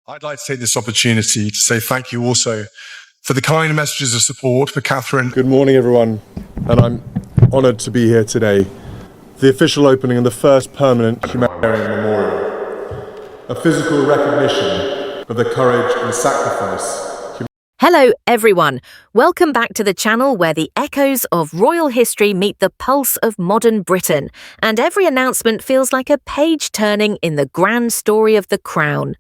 I'd like to take this opportunity to say thank you also for the kind messages of support for Catherine. Good morning, everyone, and I'm honoured to be here today. The official opening of the first permanent humanitarian memorial, a physical recognition of the courage and sacrifice. Hello everyone, welcome back to the channel where the echoes of royal history meet the pulse of modern Britain, and every announcement feels like a page turning in the grand story of the crown.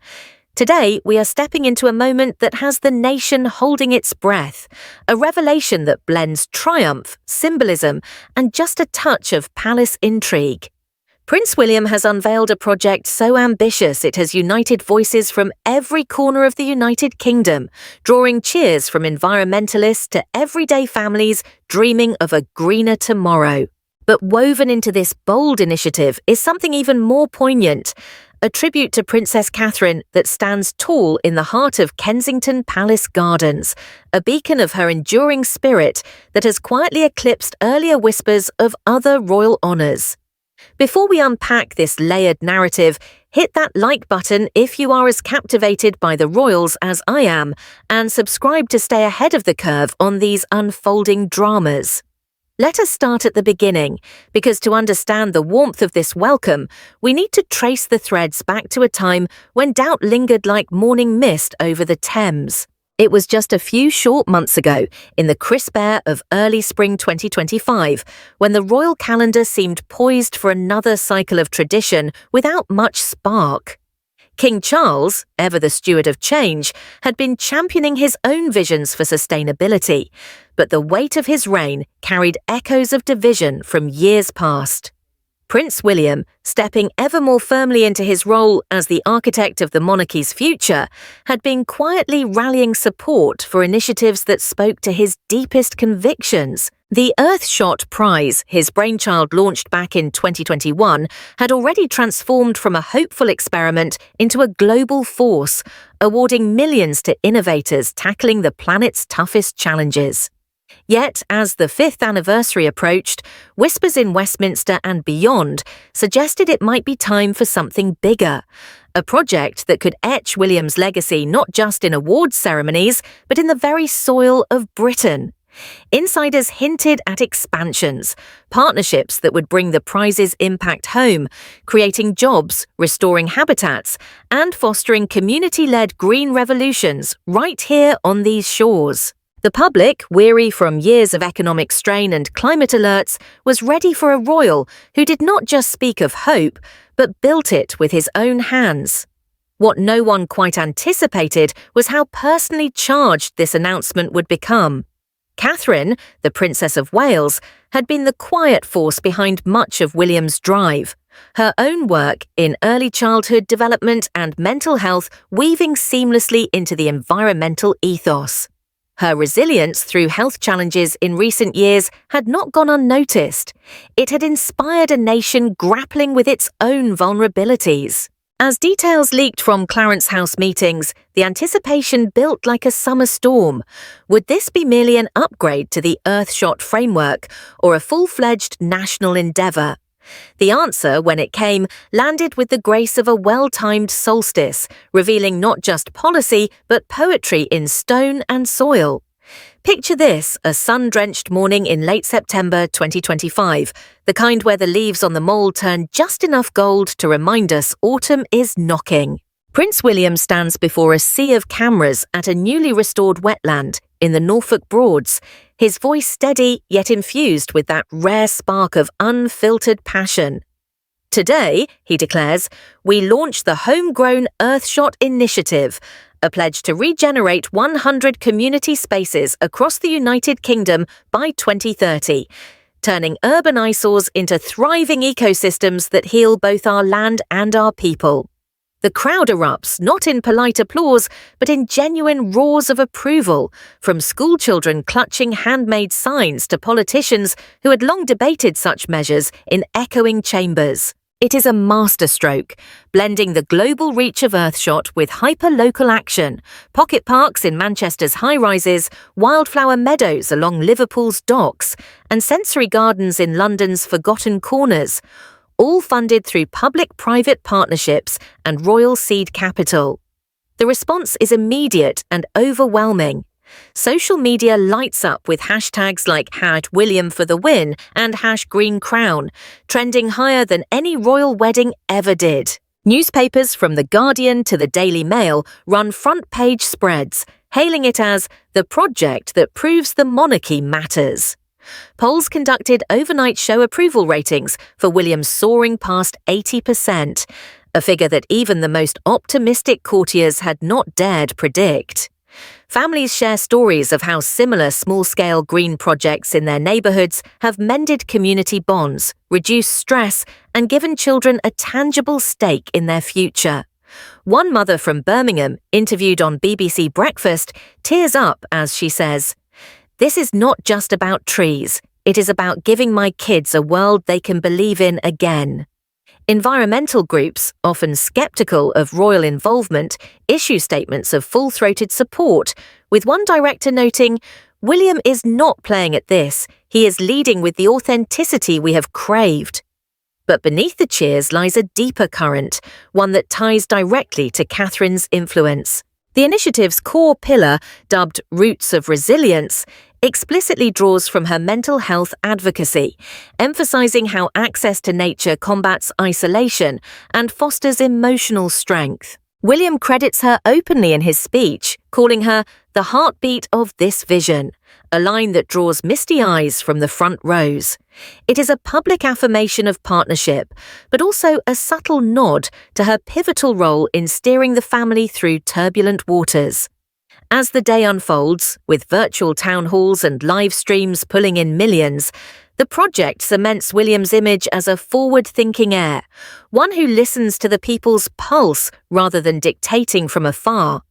Today, we are stepping into a moment that has the nation holding its breath, a revelation that blends triumph, symbolism, and just a touch of palace intrigue. Prince William has unveiled a project so ambitious it has united voices from every corner of the United Kingdom, drawing cheers from environmentalists to everyday families dreaming of a greener tomorrow. But woven into this bold initiative is something even more poignant, a tribute to Princess Catherine that stands tall in the heart of Kensington Palace Gardens, a beacon of her enduring spirit that has quietly eclipsed earlier whispers of other royal honours. Before we unpack this layered narrative, hit that like button if you are as captivated by the royals as I am, and subscribe to stay ahead of the curve on these unfolding dramas. Let us start at the beginning, because to understand the warmth of this welcome, we need to trace the threads back to a time when doubt lingered like morning mist over the Thames. It was just a few short months ago, in the crisp air of early spring 2025, when the royal calendar seemed poised for another cycle of tradition without much spark. King Charles, ever the steward of change, had been championing his own visions for sustainability, but the weight of his reign carried echoes of division from years past. Prince William, stepping ever more firmly into his role as the architect of the monarchy's future, had been quietly rallying support for initiatives that spoke to his deepest convictions. The Earthshot Prize, his brainchild launched back in 2021, had already transformed from a hopeful experiment into a global force, awarding millions to innovators tackling the planet's toughest challenges. Yet, as the 5th anniversary approached, whispers in Westminster and beyond suggested it might be time for something bigger, a project that could etch William's legacy not just in awards ceremonies, but in the very soil of Britain. Insiders hinted at expansions, partnerships that would bring the prize's impact home, creating jobs, restoring habitats, and fostering community-led green revolutions right here on these shores. The public, weary from years of economic strain and climate alerts, was ready for a royal who did not just speak of hope, but built it with his own hands. What no one quite anticipated was how personally charged this announcement would become. Catherine, the Princess of Wales, had been the quiet force behind much of William's drive, her own work in early childhood development and mental health weaving seamlessly into the environmental ethos. Her resilience through health challenges in recent years had not gone unnoticed. It had inspired a nation grappling with its own vulnerabilities. As details leaked from Clarence House meetings, the anticipation built like a summer storm. Would this be merely an upgrade to the Earthshot framework, or a full-fledged national endeavour? The answer, when it came, landed with the grace of a well-timed solstice, revealing not just policy, but poetry in stone and soil. Picture this, a sun-drenched morning in late September 2025, the kind where the leaves on the mole turn just enough gold to remind us autumn is knocking. Prince William stands before a sea of cameras at a newly restored wetland in the Norfolk Broads, his voice steady yet infused with that rare spark of unfiltered passion. Today, he declares, we launch the homegrown Earthshot Initiative, a pledge to regenerate 100 community spaces across the United Kingdom by 2030, turning urban eyesores into thriving ecosystems that heal both our land and our people. The crowd erupts, not in polite applause, but in genuine roars of approval, from schoolchildren clutching handmade signs to politicians who had long debated such measures in echoing chambers. It is a masterstroke, blending the global reach of Earthshot with hyper-local action, pocket parks in Manchester's high-rises, wildflower meadows along Liverpool's docks, and sensory gardens in London's forgotten corners, all funded through public-private partnerships and royal seed capital. The response is immediate and overwhelming. Social media lights up with hashtags like #WilliamForTheWin and #GreenCrown, trending higher than any royal wedding ever did. Newspapers from The Guardian to the Daily Mail run front-page spreads, hailing it as the project that proves the monarchy matters. Polls conducted overnight show approval ratings for William soaring past 80%, a figure that even the most optimistic courtiers had not dared predict. Families share stories of how similar small-scale green projects in their neighbourhoods have mended community bonds, reduced stress, and given children a tangible stake in their future. One mother from Birmingham, interviewed on BBC Breakfast, tears up as she says, "This is not just about trees. It is about giving my kids a world they can believe in again." Environmental groups, often sceptical of royal involvement, issue statements of full-throated support, with one director noting, "William is not playing at this. He is leading with the authenticity we have craved." But beneath the cheers lies a deeper current, one that ties directly to Catherine's influence. The initiative's core pillar, dubbed Roots of Resilience, explicitly draws from her mental health advocacy, emphasizing how access to nature combats isolation and fosters emotional strength. William credits her openly in his speech, calling her the heartbeat of this vision, a line that draws misty eyes from the front rows. It is a public affirmation of partnership, but also a subtle nod to her pivotal role in steering the family through turbulent waters. As the day unfolds, with virtual town halls and live streams pulling in millions, the project cements William's image as a forward-thinking heir, one who listens to the people's pulse rather than dictating from afar.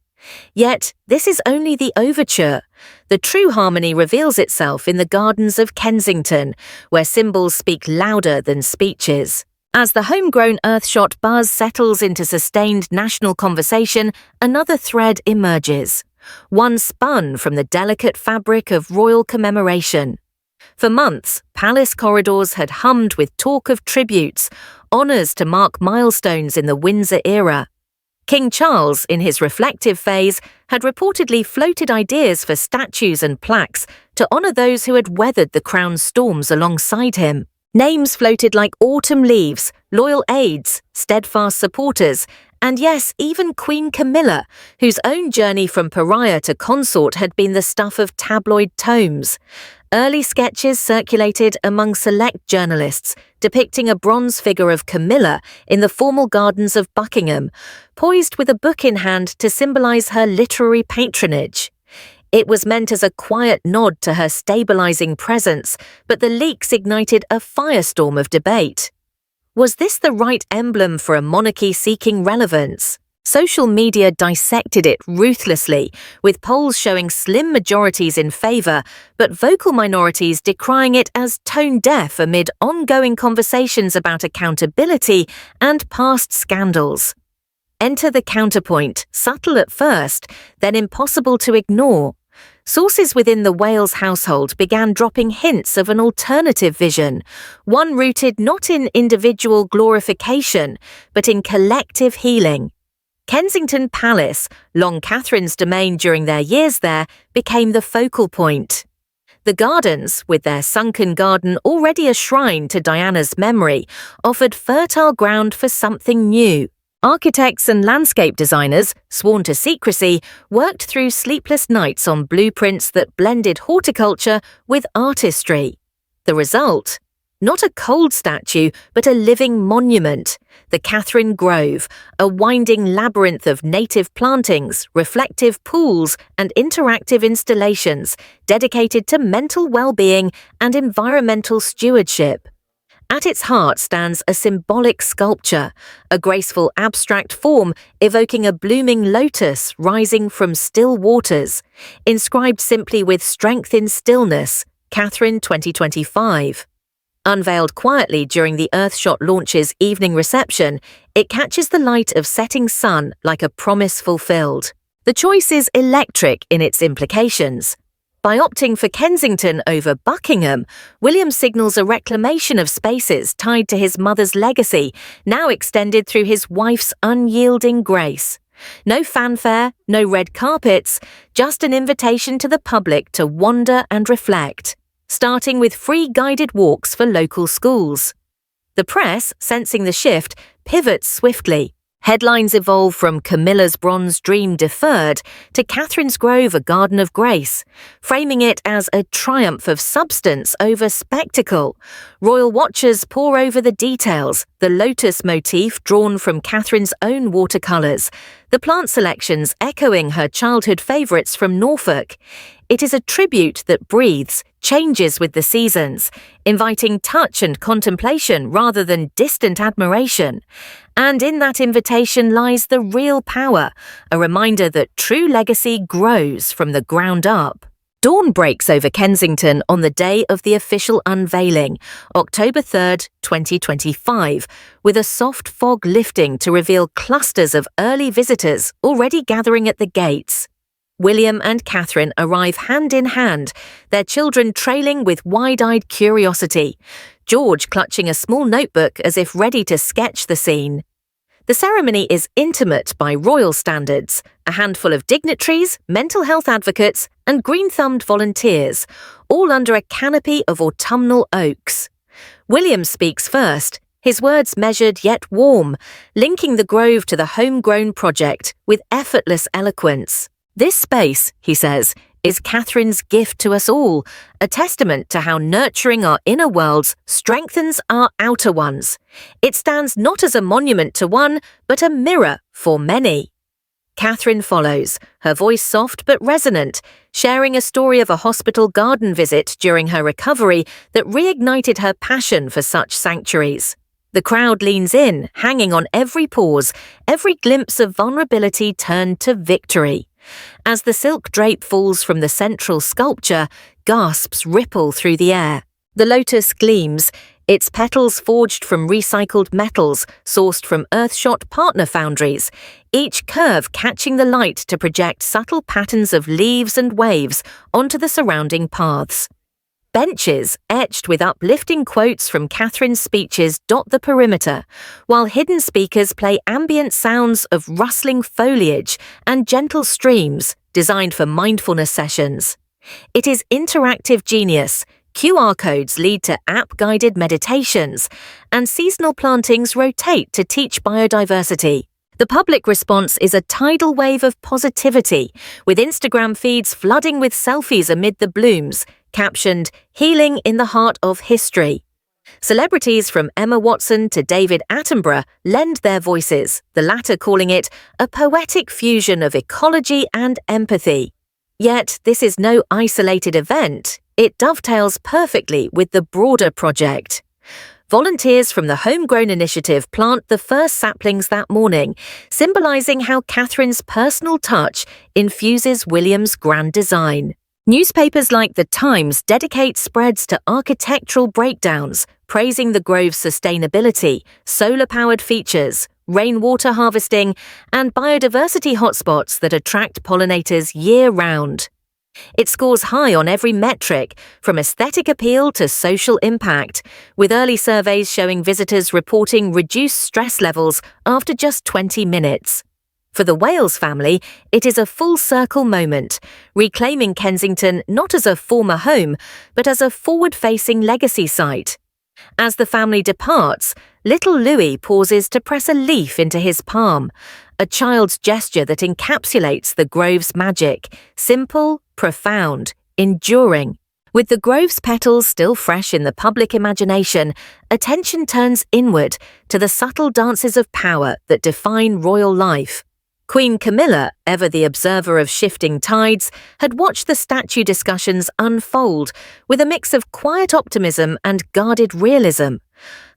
Yet, this is only the overture. The true harmony reveals itself in the gardens of Kensington, where symbols speak louder than speeches. As the homegrown Earthshot buzz settles into sustained national conversation, another thread emerges. One spun from the delicate fabric of royal commemoration. For months, palace corridors had hummed with talk of tributes, honours to mark milestones in the Windsor era. King Charles, in his reflective phase, had reportedly floated ideas for statues and plaques to honour those who had weathered the crown's storms alongside him. Names floated like autumn leaves, loyal aides, steadfast supporters, and yes, even Queen Camilla, whose own journey from pariah to consort had been the stuff of tabloid tomes. Early sketches circulated among select journalists, depicting a bronze figure of Camilla in the formal gardens of Buckingham, poised with a book in hand to symbolise her literary patronage. It was meant as a quiet nod to her stabilising presence, but the leaks ignited a firestorm of debate. Was this the right emblem for a monarchy seeking relevance? Social media dissected it ruthlessly, with polls showing slim majorities in favour, but vocal minorities decrying it as tone-deaf amid ongoing conversations about accountability and past scandals. Enter the counterpoint, subtle at first, then impossible to ignore. Sources within the Wales household began dropping hints of an alternative vision, one rooted not in individual glorification, but in collective healing. Kensington Palace, long Catherine's domain during their years there, became the focal point. The gardens, with their sunken garden already a shrine to Diana's memory, offered fertile ground for something new. Architects and landscape designers, sworn to secrecy, worked through sleepless nights on blueprints that blended horticulture with artistry. The result? Not a cold statue, but a living monument, the Catherine Grove, a winding labyrinth of native plantings, reflective pools, and interactive installations dedicated to mental well-being and environmental stewardship. At its heart stands a symbolic sculpture, a graceful abstract form evoking a blooming lotus rising from still waters, inscribed simply with "Strength in Stillness, Catherine 2025. Unveiled quietly during the Earthshot launch's evening reception, it catches the light of setting sun like a promise fulfilled. The choice is electric in its implications. By opting for Kensington over Buckingham, William signals a reclamation of spaces tied to his mother's legacy, now extended through his wife's unyielding grace. No fanfare, no red carpets, just an invitation to the public to wander and reflect, starting with free guided walks for local schools. The press, sensing the shift, pivots swiftly. Headlines evolve from Camilla's bronze dream deferred to Catherine's Grove, a garden of grace, framing it as a triumph of substance over spectacle. Royal watchers pore over the details, the lotus motif drawn from Catherine's own watercolours, the plant selections echoing her childhood favourites from Norfolk. It is a tribute that breathes, changes with the seasons, inviting touch and contemplation rather than distant admiration. And in that invitation lies the real power, a reminder that true legacy grows from the ground up. Dawn breaks over Kensington on the day of the official unveiling, October 3rd, 2025, with a soft fog lifting to reveal clusters of early visitors already gathering at the gates. William and Catherine arrive hand in hand, their children trailing with wide-eyed curiosity, George clutching a small notebook as if ready to sketch the scene. The ceremony is intimate by royal standards, a handful of dignitaries, mental health advocates, and green-thumbed volunteers, all under a canopy of autumnal oaks. William speaks first, his words measured yet warm, linking the Grove to the homegrown project with effortless eloquence. This space, he says, is Catherine's gift to us all, a testament to how nurturing our inner worlds strengthens our outer ones. It stands not as a monument to one, but a mirror for many. Catherine follows, her voice soft but resonant, sharing a story of a hospital garden visit during her recovery that reignited her passion for such sanctuaries. The crowd leans in, hanging on every pause, every glimpse of vulnerability turned to victory. As the silk drape falls from the central sculpture, gasps ripple through the air. The lotus gleams, its petals forged from recycled metals sourced from earthshot partner foundries, each curve catching the light to project subtle patterns of leaves and waves onto the surrounding paths. Benches etched with uplifting quotes from Catherine's speeches dot the perimeter, while hidden speakers play ambient sounds of rustling foliage and gentle streams designed for mindfulness sessions. It is interactive genius. QR codes lead to app-guided meditations, and seasonal plantings rotate to teach biodiversity. The public response is a tidal wave of positivity, with Instagram feeds flooding with selfies amid the blooms, captioned, "Healing in the Heart of History." Celebrities from Emma Watson to David Attenborough lend their voices, the latter calling it a poetic fusion of ecology and empathy. Yet this is no isolated event. It dovetails perfectly with the broader project. Volunteers from the Homegrown Initiative plant the first saplings that morning, symbolising how Catherine's personal touch infuses William's grand design. Newspapers like The Times dedicate spreads to architectural breakdowns, praising the Grove's sustainability, solar-powered features, rainwater harvesting, and biodiversity hotspots that attract pollinators year-round. It scores high on every metric, from aesthetic appeal to social impact, with early surveys showing visitors reporting reduced stress levels after just 20 minutes. For the Wales family, it is a full-circle moment, reclaiming Kensington not as a former home, but as a forward-facing legacy site. As the family departs, little Louis pauses to press a leaf into his palm, a child's gesture that encapsulates the Grove's magic, simple, profound, enduring. With the Grove's petals still fresh in the public imagination, attention turns inward to the subtle dances of power that define royal life. Queen Camilla, ever the observer of shifting tides, had watched the statue discussions unfold with a mix of quiet optimism and guarded realism.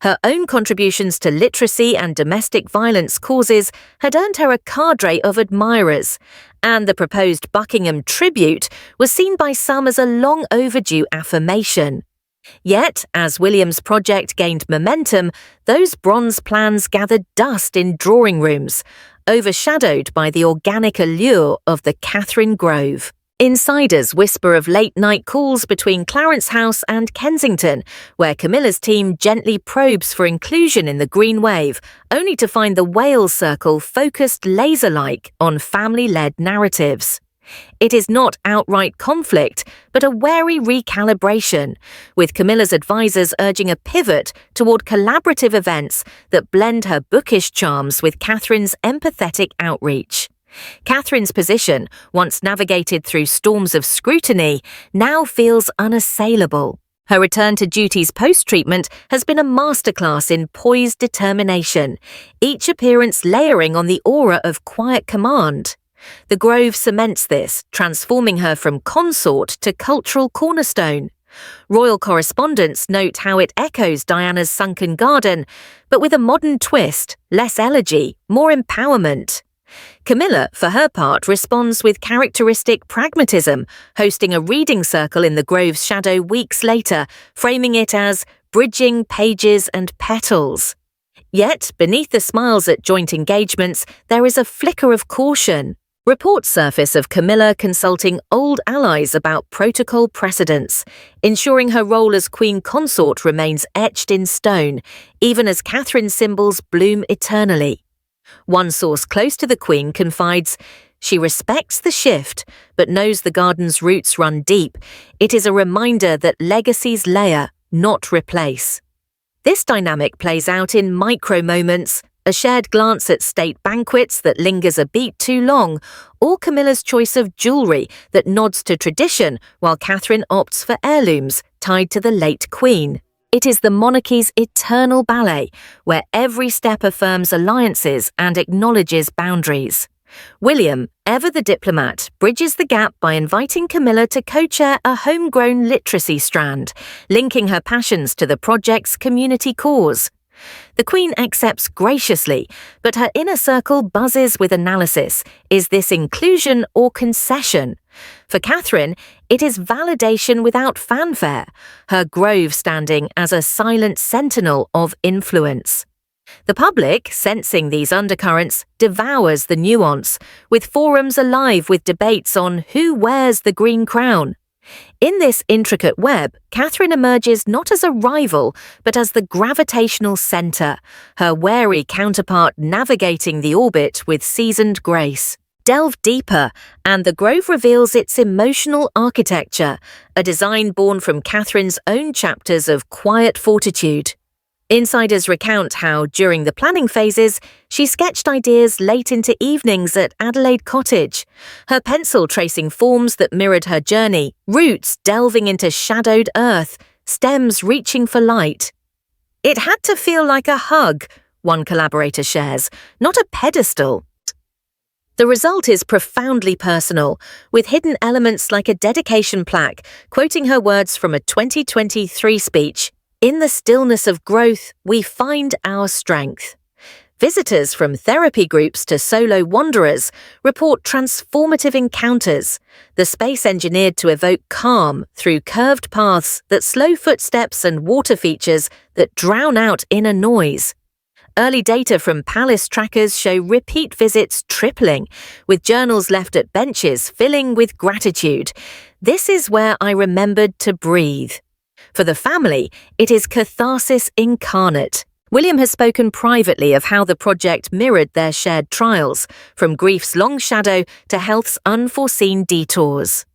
Her own contributions to literacy and domestic violence causes had earned her a cadre of admirers, and the proposed Buckingham tribute was seen by some as a long overdue affirmation. Yet, as William's project gained momentum, those bronze plans gathered dust in drawing rooms, overshadowed by the organic allure of the Catherine Grove. Insiders whisper of late-night calls between Clarence House and Kensington, where Camilla's team gently probes for inclusion in the green wave, only to find the Wales circle focused laser-like on family-led narratives. It is not outright conflict, but a wary recalibration, with Camilla's advisors urging a pivot toward collaborative events that blend her bookish charms with Catherine's empathetic outreach. Catherine's position, once navigated through storms of scrutiny, now feels unassailable. Her return to duties post-treatment has been a masterclass in poised determination, each appearance layering on the aura of quiet command. The Grove cements this, transforming her from consort to cultural cornerstone. Royal correspondents note how it echoes Diana's sunken garden, but with a modern twist, less elegy, more empowerment. Camilla, for her part, responds with characteristic pragmatism, hosting a reading circle in the Grove's shadow weeks later, framing it as bridging pages and petals. Yet, beneath the smiles at joint engagements, there is a flicker of caution. Reports surface of Camilla consulting old allies about protocol precedents, ensuring her role as Queen Consort remains etched in stone, even as Catherine's symbols bloom eternally. One source close to the Queen confides, "She respects the shift, but knows the garden's roots run deep. It is a reminder that legacies layer, not replace." This dynamic plays out in micro moments, a shared glance at state banquets that lingers a beat too long, or Camilla's choice of jewellery that nods to tradition while Catherine opts for heirlooms tied to the late Queen. It is the monarchy's eternal ballet, where every step affirms alliances and acknowledges boundaries. William, ever the diplomat, bridges the gap by inviting Camilla to co-chair a homegrown literacy strand, linking her passions to the project's community cause. The Queen accepts graciously, but her inner circle buzzes with analysis. Is this inclusion or concession? For Catherine, it is validation without fanfare, her Grove standing as a silent sentinel of influence. The public, sensing these undercurrents, devours the nuance, with forums alive with debates on who wears the green crown. In this intricate web, Catherine emerges not as a rival, but as the gravitational centre, her wary counterpart navigating the orbit with seasoned grace. Delve deeper, and the Grove reveals its emotional architecture, a design born from Catherine's own chapters of quiet fortitude. Insiders recount how, during the planning phases, she sketched ideas late into evenings at Adelaide Cottage, her pencil tracing forms that mirrored her journey, roots delving into shadowed earth, stems reaching for light. "It had to feel like a hug," one collaborator shares, "not a pedestal." The result is profoundly personal, with hidden elements like a dedication plaque quoting her words from a 2023 speech. "In the stillness of growth, we find our strength." Visitors from therapy groups to solo wanderers report transformative encounters, the space engineered to evoke calm through curved paths that slow footsteps and water features that drown out inner noise. Early data from Palace trackers show repeat visits tripling, with journals left at benches filling with gratitude. "This is where I remembered to breathe." For the family, it is catharsis incarnate. William has spoken privately of how the project mirrored their shared trials, from grief's long shadow to health's unforeseen detours.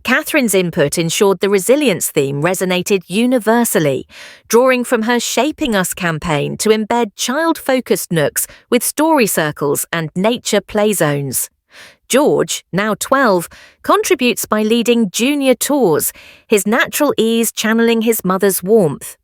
Catherine's input ensured the resilience theme resonated universally, drawing from her Shaping Us campaign to embed child-focused nooks with story circles and nature play zones. George, now 12, contributes by leading junior tours, his natural ease channeling his mother's warmth.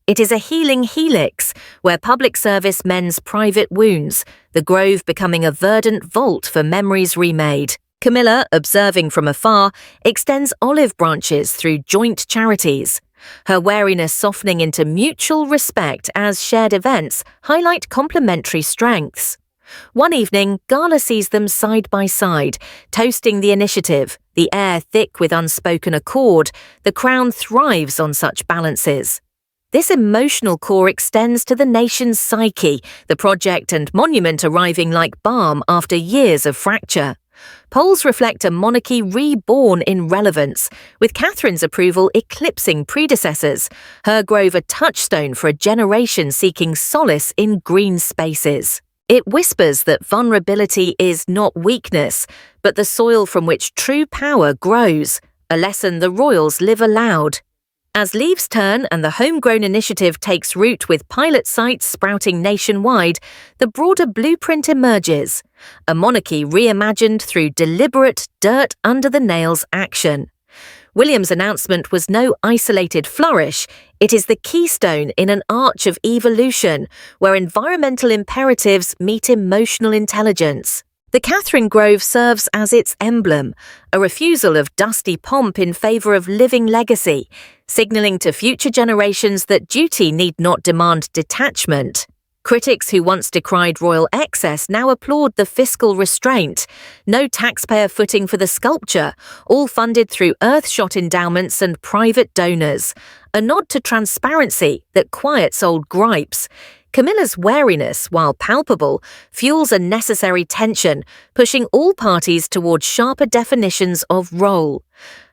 It is a healing helix, where public service mends private wounds, the Grove becoming a verdant vault for memories remade. Camilla, observing from afar, extends olive branches through joint charities, her wariness softening into mutual respect as shared events highlight complementary strengths. One evening, Gala sees them side by side, toasting the initiative, the air thick with unspoken accord. The Crown thrives on such balances. This emotional core extends to the nation's psyche, the project and monument arriving like balm after years of fracture. Polls reflect a monarchy reborn in relevance, with Catherine's approval eclipsing predecessors, her grove a touchstone for a generation seeking solace in green spaces. It whispers that vulnerability is not weakness, but the soil from which true power grows, a lesson the royals live aloud. As leaves turn and the homegrown initiative takes root with pilot sites sprouting nationwide, the broader blueprint emerges, a monarchy reimagined through deliberate dirt-under-the-nails action. William's announcement was no isolated flourish. It is the keystone in an arch of evolution, where environmental imperatives meet emotional intelligence. The Catherine Grove serves as its emblem, a refusal of dusty pomp in favour of living legacy, signalling to future generations that duty need not demand detachment. Critics who once decried royal excess now applaud the fiscal restraint. No taxpayer footing for the sculpture, all funded through earthshot endowments and private donors. A nod to transparency that quiets old gripes. Camilla's wariness, while palpable, fuels a necessary tension, pushing all parties toward sharper definitions of role.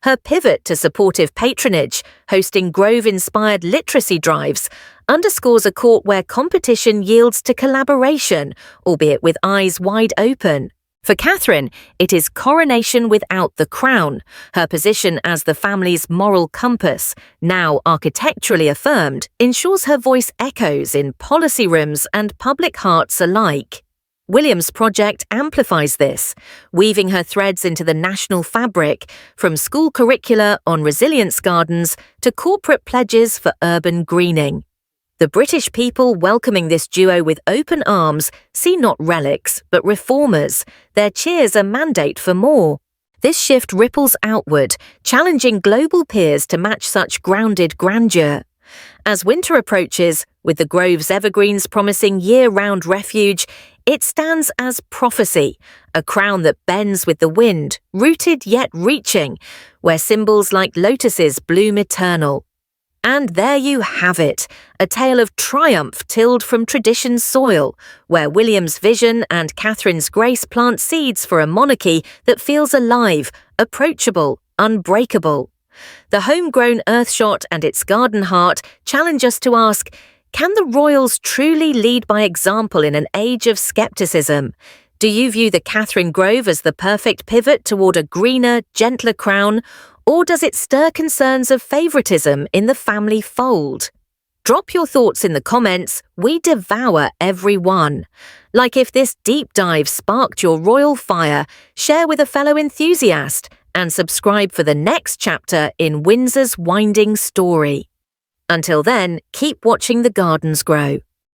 Her pivot to supportive patronage, hosting Grove-inspired literacy drives, underscores a court where competition yields to collaboration, albeit with eyes wide open. For Catherine, it is coronation without the crown, her position as the family's moral compass, now architecturally affirmed, ensures her voice echoes in policy rooms and public hearts alike. William's project amplifies this, weaving her threads into the national fabric, from school curricula on resilience gardens to corporate pledges for urban greening. The British people welcoming this duo with open arms see not relics, but reformers, their cheers a mandate for more. This shift ripples outward, challenging global peers to match such grounded grandeur. As winter approaches, with the Grove's evergreens promising year-round refuge, it stands as prophecy, a crown that bends with the wind, rooted yet reaching, where symbols like lotuses bloom eternal. And there you have it, a tale of triumph tilled from tradition's soil, where William's vision and Catherine's grace plant seeds for a monarchy that feels alive, approachable, unbreakable. The homegrown earthshot and its garden heart challenge us to ask, can the royals truly lead by example in an age of skepticism? Do you view the Catherine Grove as the perfect pivot toward a greener, gentler crown, or does it stir concerns of favouritism in the family fold? Drop your thoughts in the comments, we devour every one. Like if this deep dive sparked your royal fire, share with a fellow enthusiast, and subscribe for the next chapter in Windsor's winding story. Until then, keep watching the gardens grow.